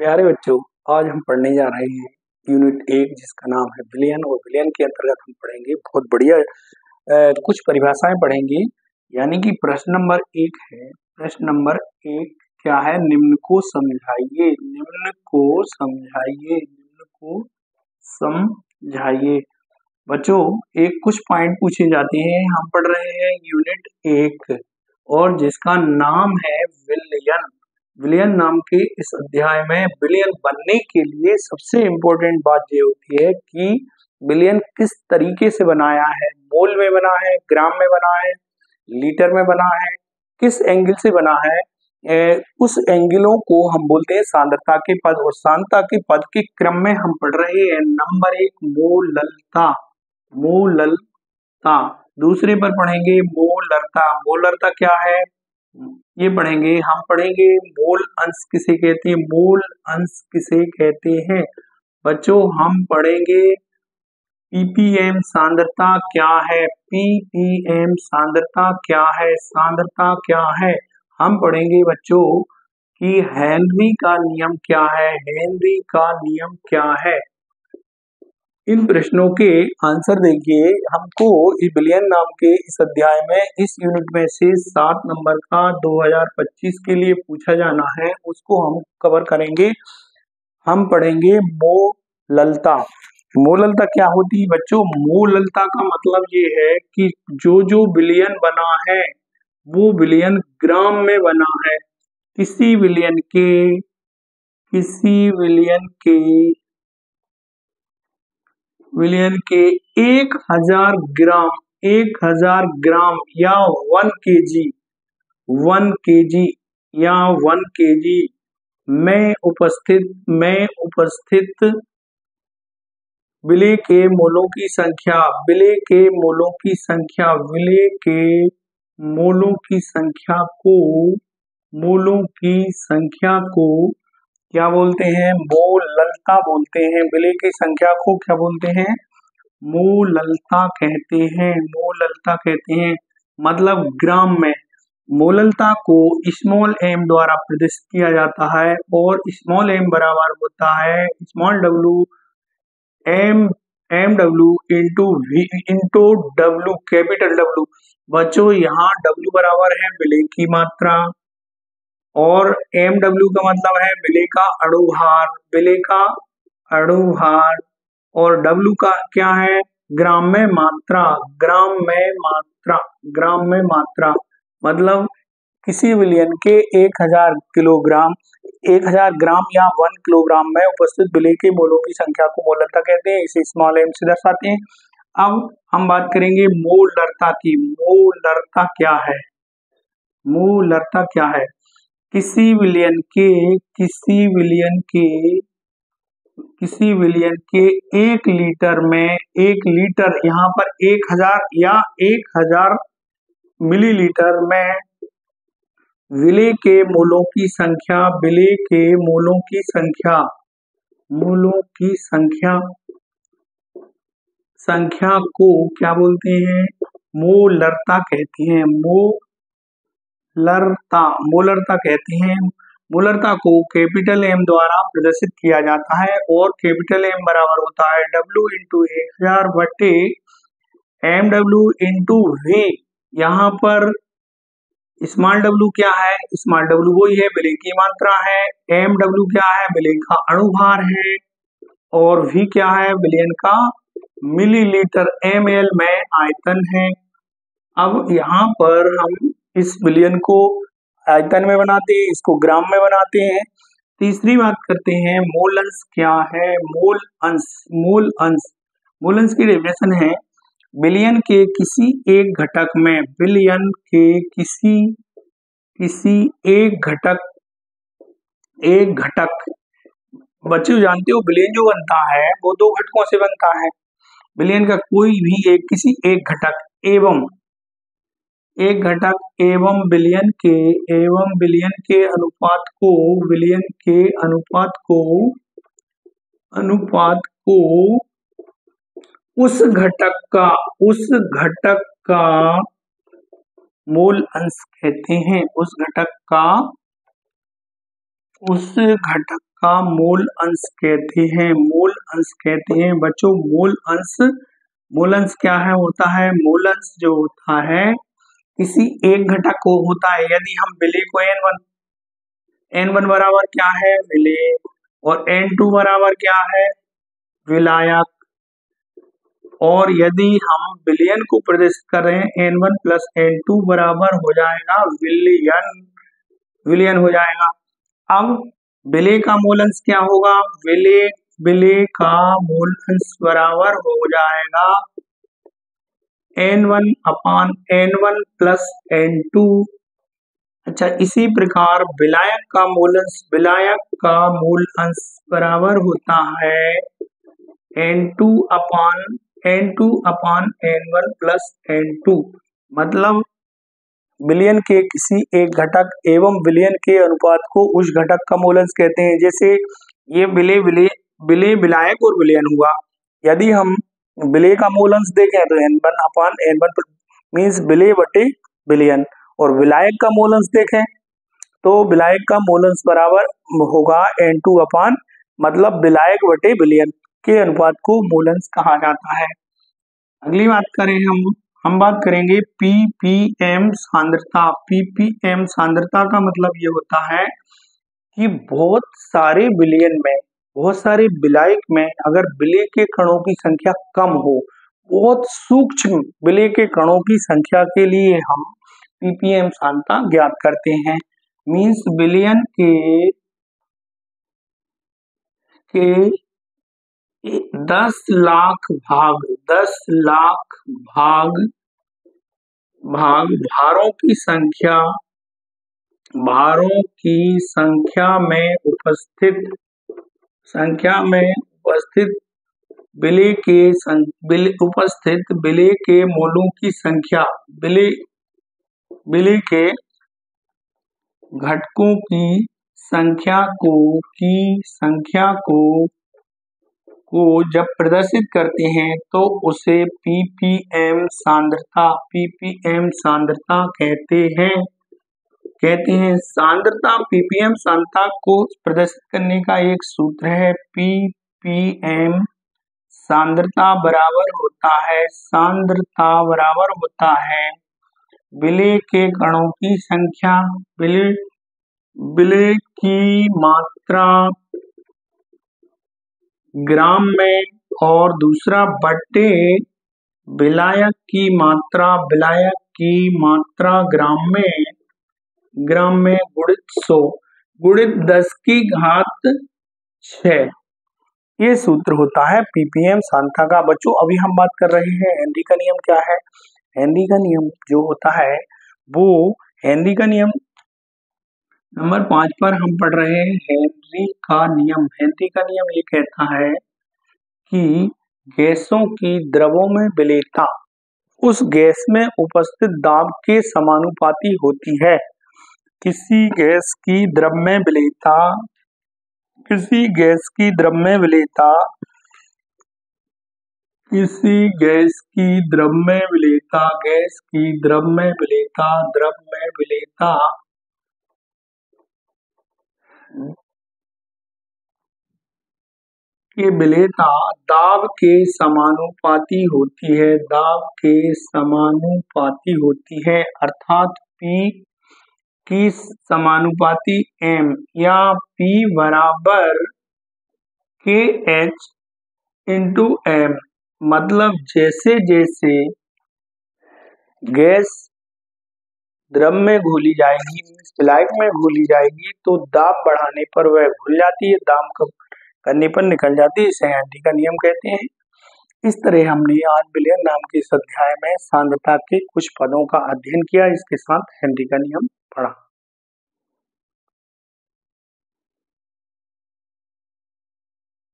प्यारे बच्चों, आज हम पढ़ने जा रहे हैं यूनिट 1 जिसका नाम है बिलियन। और बिलियन के अंतर्गत हम पढ़ेंगे बहुत बढ़िया कुछ परिभाषाएं पढ़ेंगे। यानी कि प्रश्न नंबर 1 है। प्रश्न नंबर 1 क्या है? निम्न को समझाइए। निम्न को समझाइए। निम्न को समझाइए। बच्चों, एक कुछ पॉइंट पूछे जाते हैं। हम पढ़ रहे हैं यूनिट 1 और जिसका नाम है विलियन। विलियन नाम के इस अध्याय में विलियन बनने के लिए सबसे इम्पोर्टेंट बात ये होती है कि विलियन किस तरीके से बनाया है। मोल में बना है, ग्राम में बना है, लीटर में बना है, किस एंगल से बना है। उस एंगलों को हम बोलते हैं सांद्रता के पद। और सांद्रता के पद के क्रम में हम पढ़ रहे हैं नंबर 1 मोललता। मोललता। दूसरे पर पढ़ेंगे मोलरता। मोलरता क्या है ये पढ़ेंगे। हम पढ़ेंगे मोल अंश किसे कहते हैं। मोल अंश किसे कहते हैं बच्चों। हम पढ़ेंगे पीपीएम सांद्रता क्या है। पीपीएम सांद्रता क्या है। सांद्रता क्या है। हम पढ़ेंगे बच्चों कि हेनरी का नियम क्या है। हेनरी का नियम क्या है। इन प्रश्नों के आंसर देखिए। हमको इस विलियन नाम के इस अध्याय में इस यूनिट में से 7 नंबर का 2025 के लिए पूछा जाना है, उसको हम कवर करेंगे। हम पढ़ेंगे मोललता। मोललता क्या होती है बच्चों। मोललता का मतलब ये है कि जो विलियन बना है वो विलियन ग्राम में बना है। किसी विलियन के 1000 ग्राम या 1 केजी या 1 केजी में उपस्थित विलेय के मोलों की संख्या। विलेय के मोलों की संख्या को क्या बोलते हैं। मोललता बोलते हैं। विलेय की संख्या को क्या बोलते हैं। मोललता कहते हैं। मोललता कहते हैं मतलब ग्राम में। मोललता को स्मॉल एम द्वारा प्रदर्शित किया जाता है और स्मॉल एम बराबर होता है small W M W into W capital W. बच्चों, यहाँ डब्ल्यू बराबर है विलेय की मात्रा और एम डब्ल्यू का मतलब है विलेय का अणुभार और डब्ल्यू का क्या है ग्राम में मात्रा। मतलब किसी विलियन के 1000 ग्राम या 1 किलोग्राम में उपस्थित विलेय के मोलों की संख्या को मोललता कहते हैं। इसे स्मॉल एम से दर्शाते हैं। अब हम बात करेंगे मोलरता की। मोलरता क्या है। किसी विलियन के 1 लीटर में 1 लीटर यहाँ पर 1000 या 1000 मिलीलीटर में विलेय के मोलों की संख्या को क्या बोलते हैं। मोलरता कहते हैं। मोलरता कहते हैं। मोलरता को कैपिटल एम द्वारा प्रदर्शित किया जाता है और कैपिटल एम बराबर होता है डब्ल्यू इंटू 1000 बटे एम डब्ल्यू इंटू वी। यहाँ पर स्मॉल डब्ल्यू क्या है। स्मॉल डब्ल्यू वही है विलेय की मात्रा है। एम डब्ल्यू क्या है विलेय का अणुभार है और वी क्या है विलियन का मिलीलीटर ml में आयतन है। अब यहाँ पर हम इस विलियन को आयतन में बनाते हैं, इसको ग्राम में बनाते हैं। तीसरी बात करते हैं मोल अंश क्या है। मोल अंश की डेफिनेशन है विलियन के किसी एक घटक में एक घटक। बच्चों जानते हो विलियन जो बनता है वो 2 घटकों से बनता है। विलियन का कोई भी किसी एक घटक एवं विलियन के अनुपात को उस घटक का मोल अंश कहते हैं। उस घटक का मूल अंश कहते हैं। मूल अंश कहते हैं बच्चों, मूल अंश क्या है होता है? मूल अंश जो होता है किसी एक घटक को होता है। यदि हम विलेय को n1 बराबर क्या है? विलेय, और n2 बराबर क्या है? विलायक। और यदि हम विलयन को प्रदर्शित कर रहे हैं n1 प्लस n2 बराबर हो जाएगा विलयन हो जाएगा। अब विलेय का मूल अंश क्या होगा? विलेय का मूल अंश बराबर हो जाएगा n1 अपान n1 प्लस n2। अच्छा, इसी प्रकार विलायक का मूल अंश बराबर होता है n2 अपान n1 प्लस n2। मतलब विलयन के किसी एक घटक एवं विलयन के अनुपात को उस घटक का मूल अंश कहते हैं। जैसे ये विलेय विलायक और विलयन हुआ। यदि हम विलेय का मूल अंश देखें तो n1 अपान n1 मीन्स विलेय बटे विलयन, और विलायक का मूल अंश देखें तो विलायक का मूल अंश बराबर होगा n2 अपान, मतलब विलायक बटे विलयन के अनुपात को मूल अंश कहा जाता है। अगली बात करें हम बात करेंगे ppm सांद्रता। ppm सांद्रता का मतलब ये होता है कि बहुत सारे विलयन में, बहुत सारे विलायक में अगर विलेय के कणों की संख्या कम हो, बहुत सूक्ष्म विलेय के कणों की संख्या के लिए हम ppm सांद्रता ज्ञात करते हैं। मीन्स विलयन के 10 लाख भाग भारों की संख्या में उपस्थित विलेय के मोलों की संख्या, विलेय के घटकों की संख्या को जब प्रदर्शित करते हैं तो उसे ppm सांद्रता कहते हैं। सांद्रता, ppm सांद्रता को प्रदर्शित करने का एक सूत्र है। ppm सांद्रता बराबर होता है विलेय के कणों की संख्या, विलेय की मात्रा ग्राम में, और दूसरा बटे विलायक की मात्रा ग्राम में गुणित 100 गुणित 10 की घात 6। ये सूत्र होता है ppm सांद्रता का। बच्चों अभी हम बात कर रहे हैं हेनरी का नियम क्या है। हेनरी का नियम जो होता है वो हेनरी का नियम नंबर 5 पर हम पढ़ रहे हैं। हेनरी का नियम ये कहता है कि गैसों की द्रवों में विलेयता उस गैस में उपस्थित दाब के समानुपाती होती है। किसी गैस की द्रव में विलेयता की विलेयता दाब के समानुपाती होती है, अर्थात P की समानुपाती m या P बराबर KH इंटू m। मतलब जैसे जैसे गैस द्रव में घोली जाएगी, विलायक में घोली जाएगी, तो दाब बढ़ाने पर वह घुल जाती है, दाब कम करने पर निकल जाती है। इसे हेनरी का नियम कहते हैं। इस तरह हमने आज विलयन नाम के इस अध्याय में सांद्रता के कुछ पदों का अध्ययन किया। इसके साथ हेनरी का नियम पढ़ा।